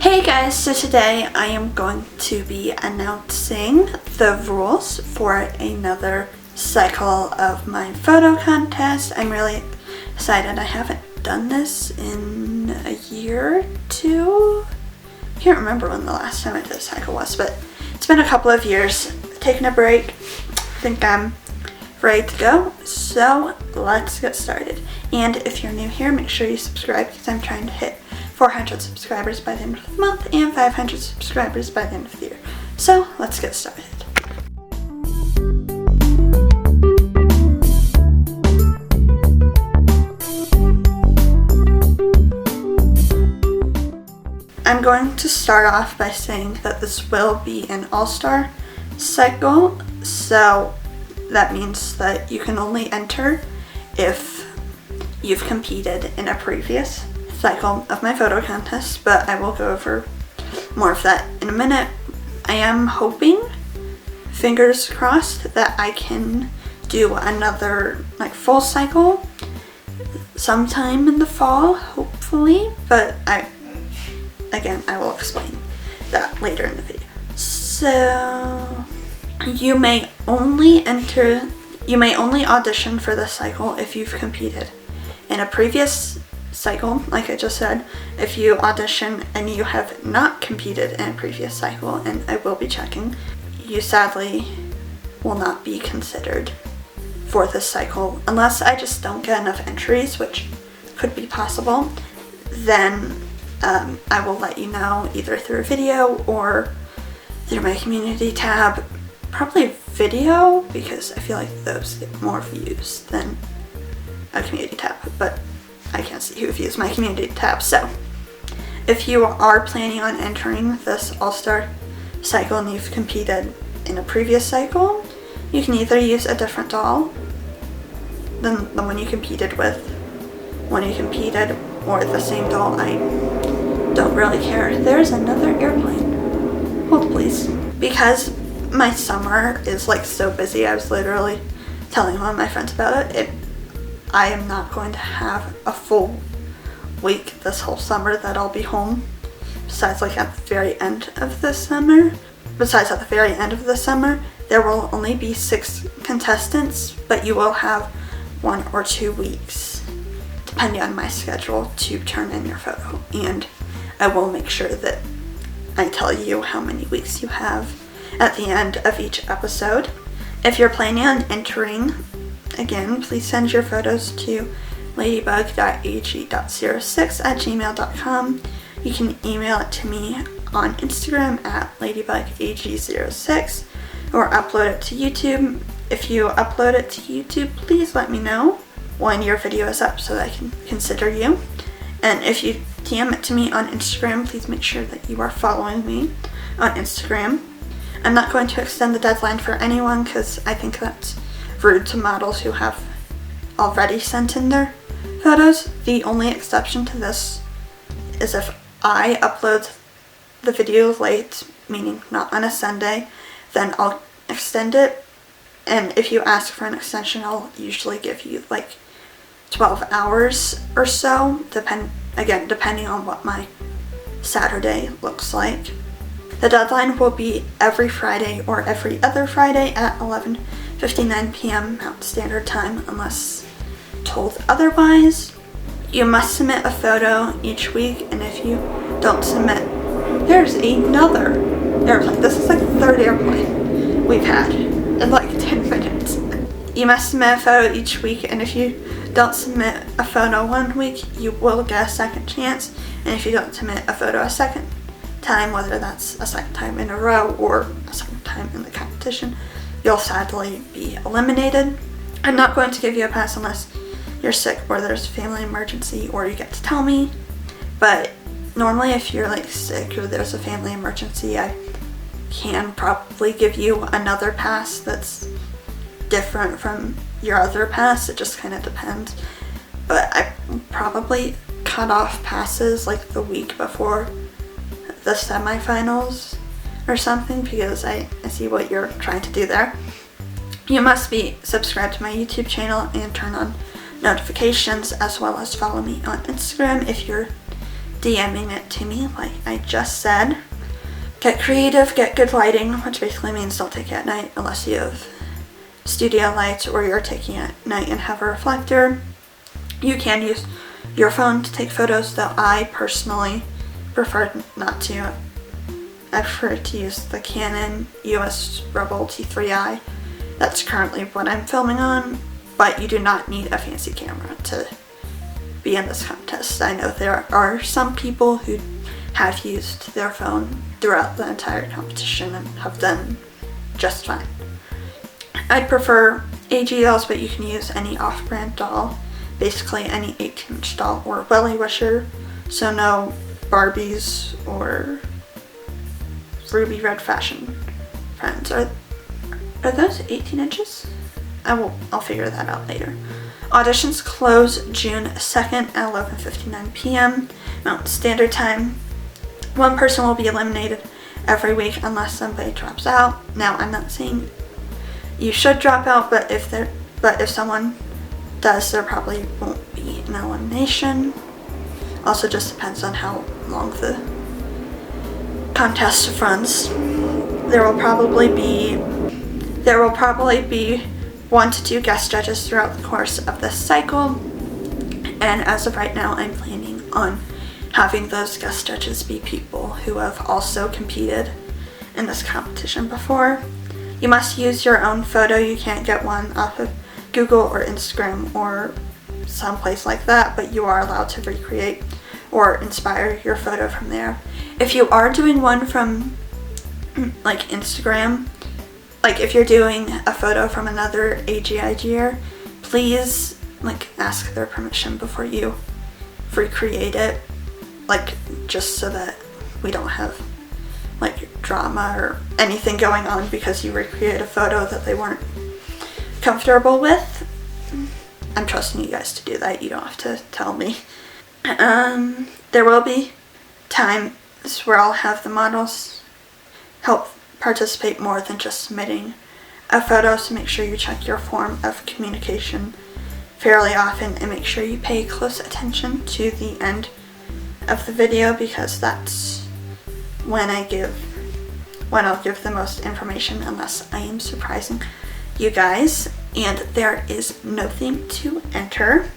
Hey guys, so today I am going to be announcing the rules for another cycle of my photo contest. I'm really excited. I haven't done this in a year or two. I can't remember when the last time I did a cycle was, but it's been a couple of years. Taking a break. I think I'm ready to go, so let's get started. And if you're new here, make sure you subscribe because I'm trying to hit 400 subscribers by the end of the month and 500 subscribers by the end of the year. So let's get started. I'm going to start off by saying that this will be an all-star cycle, so that means that you can only enter if you've competed in a previous cycle of my photo contest, but I will go over more of that in a minute. I am hoping, fingers crossed, that I can do another full cycle sometime in the fall, hopefully, but I will explain that later in the video. So you may only audition for this cycle if you've competed in a previous cycle, like I just said. If you audition and you have not competed in a previous cycle, and I will be checking, you sadly will not be considered for this cycle unless I just don't get enough entries, which could be possible. Then I will let you know either through a video or through my community tab. Probably video, because I feel like those get more views than a community tab, but I can't see who views my community tab. So if you are planning on entering this all-star cycle and you've competed in a previous cycle, you can either use a different doll than the one you competed with when you competed, or the same doll. I don't really care. There's another airplane. Hold please. Because my summer is so busy, I was literally telling one of my friends about it. I am not going to have a full week this whole summer that I'll be home. Besides at the very end of the summer. There will only be 6 contestants, but you will have 1 or 2 weeks, depending on my schedule, to turn in your photo. And I will make sure that I tell you how many weeks you have at the end of each episode. If you're planning on entering, again, please send your photos to ladybug.ag.06@gmail.com. You can email it to me on Instagram at ladybugag06 or upload it to YouTube. If you upload it to YouTube, please let me know when your video is up so that I can consider you. And if you DM it to me on Instagram, please make sure that you are following me on Instagram. I'm not going to extend the deadline for anyone because I think that's rude to models who have already sent in their photos. The only exception to this is if I upload the video late, meaning not on a Sunday, then I'll extend it. And if you ask for an extension, I'll usually give you 12 hours or so, depending on what my Saturday looks like. The deadline will be every Friday or every other Friday at 11:59 p.m. Mountain Standard Time, unless told otherwise. You must submit a photo each week, and if you don't submit, there's another airplane. This is the 3rd airplane we've had in 10 minutes. You must submit a photo each week, and if you don't submit a photo one week, you will get a second chance. And if you don't submit a photo a second time, whether that's a second time in a row or a second time in the competition, you'll sadly be eliminated. I'm not going to give you a pass unless you're sick or there's a family emergency or you get to tell me. But normally if you're sick or there's a family emergency, I can probably give you another pass that's different from your other pass. It just kind of depends. But I probably cut off passes the week before the semifinals or something, because I see what you're trying to do there. You must be subscribed to my YouTube channel and turn on notifications, as well as follow me on Instagram if you're DMing it to me like I just said. Get creative, get good lighting, which basically means don't take it at night unless you have studio lights or you're taking it at night and have a reflector. You can use your phone to take photos, though I personally prefer not to. I prefer to use the Canon EOS Rebel T3I. That's currently what I'm filming on, but you do not need a fancy camera to be in this contest. I know there are some people who have used their phone throughout the entire competition and have done just fine. I'd prefer AG dolls, but you can use any off-brand doll, basically any 18-inch doll or Welly Wisher, so no Barbies or Ruby Red Fashion Friends. Are those 18 inches? I'll figure that out later. Auditions close June 2nd at 11:59 p.m. Mountain Standard Time. One person will be eliminated every week unless somebody drops out. Now, I'm not saying you should drop out, but if someone does, there probably won't be an elimination. Also, just depends on how long the contest runs. There will probably be 1 to 2 guest judges throughout the course of this cycle, and as of right now, I'm planning on having those guest judges be people who have also competed in this competition before. You must use your own photo. You can't get one off of Google or Instagram or someplace like that, but you are allowed to recreate or inspire your photo from there. If you are doing one from like Instagram, like if you're doing a photo from another AGIGer, please like ask their permission before you recreate it, like just so that we don't have like drama or anything going on because you recreate a photo that they weren't comfortable with. I'm trusting you guys to do that. You don't have to tell me. There will be times where I'll have the models help participate more than just submitting a photo, so make sure you check your form of communication fairly often and make sure you pay close attention to the end of the video, because that's when I'll give the most information, unless I am surprising you guys. And there is nothing to enter.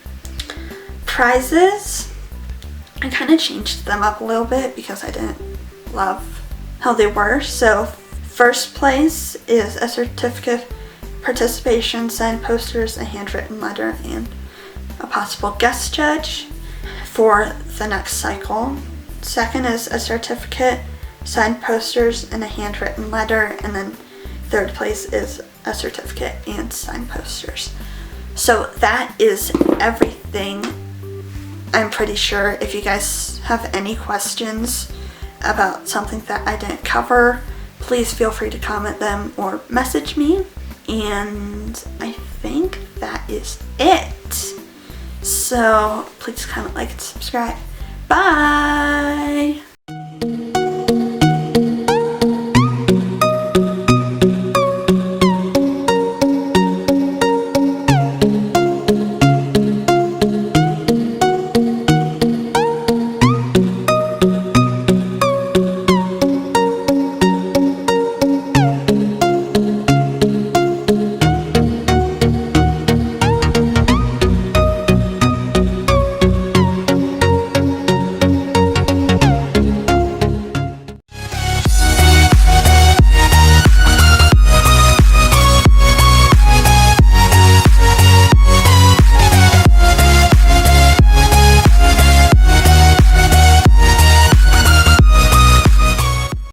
Prizes, I kind of changed them up a little bit because I didn't love how they were. So first place is a certificate of participation, signed posters, a handwritten letter, and a possible guest judge for the next cycle. Second is a certificate, signed posters, and a handwritten letter, and then third place is a certificate and signed posters. So that is everything, I'm pretty sure. If you guys have any questions about something that I didn't cover, please feel free to comment them or message me. And I think that is it. So please comment, like, and subscribe. Bye!